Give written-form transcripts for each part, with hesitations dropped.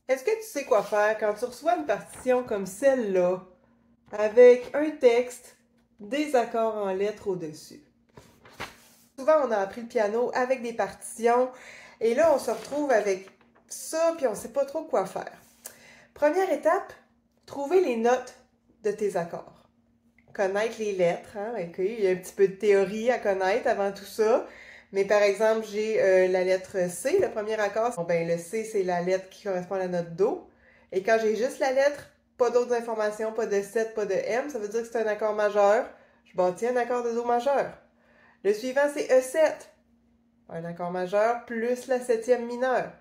Est-ce que tu sais quoi faire quand tu reçois une partition comme celle-là, avec un texte, des accords en lettres au-dessus? Souvent, on a appris le piano avec des partitions, et là, on se retrouve avec ça, puis on ne sait pas trop quoi faire. Première étape, trouver les notes de tes accords. Connaître les lettres, hein? OK, il y a un petit peu de théorie à connaître avant tout ça. Mais par exemple, j'ai la lettre C, le premier accord. Bon, ben, le C, c'est la lettre qui correspond à la note Do. Et quand j'ai juste la lettre, pas d'autres informations, pas de 7, pas de M, ça veut dire que c'est un accord majeur. Je bâtis un accord de Do majeur. Le suivant, c'est E7. Un accord majeur plus la septième mineure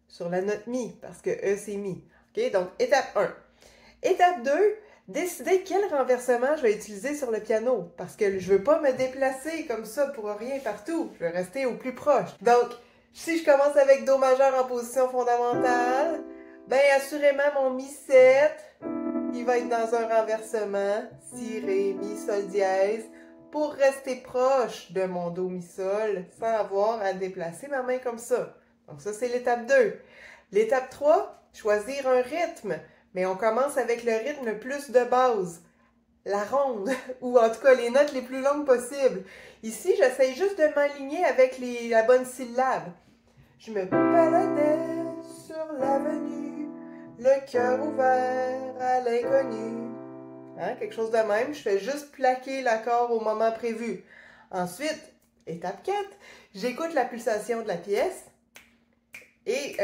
sur la note Mi, parce que E, c'est Mi. OK, donc étape 1. Étape 2, décider quel renversement je vais utiliser sur le piano. Parce que je veux pas me déplacer comme ça pour rien partout. Je veux rester au plus proche. Donc, si je commence avec Do majeur en position fondamentale, ben assurément mon Mi7, il va être dans un renversement. Si, Ré, Mi, Sol dièse. Pour rester proche de mon Do, Mi, Sol, sans avoir à déplacer ma main comme ça. Donc ça, c'est l'étape 2. L'étape 3, choisir un rythme. Mais on commence avec le rythme le plus de base, la ronde, ou en tout cas les notes les plus longues possibles. Ici, j'essaye juste de m'aligner avec la bonne syllabe. Je me baladais sur l'avenue, le cœur ouvert à l'inconnu. Hein, quelque chose de même, je fais juste plaquer l'accord au moment prévu. Ensuite, étape 4, j'écoute la pulsation de la pièce et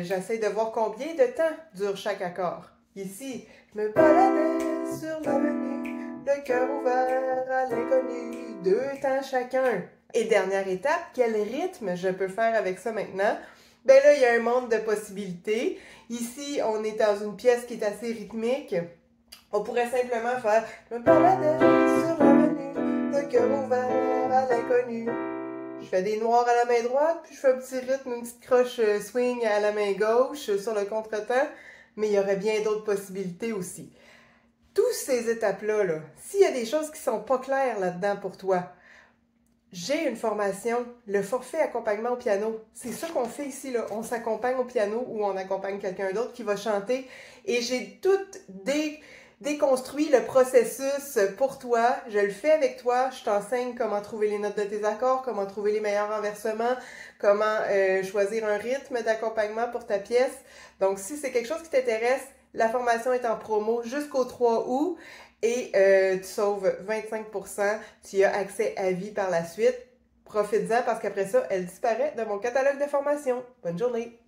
j'essaie de voir combien de temps dure chaque accord. Ici, je me baladais sur l'avenue, le cœur ouvert à l'inconnu, 2 temps chacun. Et dernière étape, quel rythme je peux faire avec ça maintenant? Ben là, il y a un monde de possibilités. Ici, on est dans une pièce qui est assez rythmique. On pourrait simplement faire « Je me baladais sur l'avenue, le cœur ouvert à l'inconnu ». Je fais des noirs à la main droite, puis je fais un petit rythme, une petite croche swing à la main gauche sur le contretemps, mais il y aurait bien d'autres possibilités aussi. Toutes ces étapes-là, là, s'il y a des choses qui sont pas claires là-dedans pour toi, j'ai une formation, le forfait accompagnement au piano. C'est ça qu'on fait ici, là. On s'accompagne au piano ou on accompagne quelqu'un d'autre qui va chanter. Et j'ai tout déconstruit le processus pour toi. Je le fais avec toi. Je t'enseigne comment trouver les notes de tes accords, comment trouver les meilleurs renversements, comment choisir un rythme d'accompagnement pour ta pièce. Donc, si c'est quelque chose qui t'intéresse, la formation est en promo jusqu'au 3 août et tu sauves 25%. Tu y as accès à vie par la suite. Profites-en parce qu'après ça, elle disparaît de mon catalogue de formation. Bonne journée!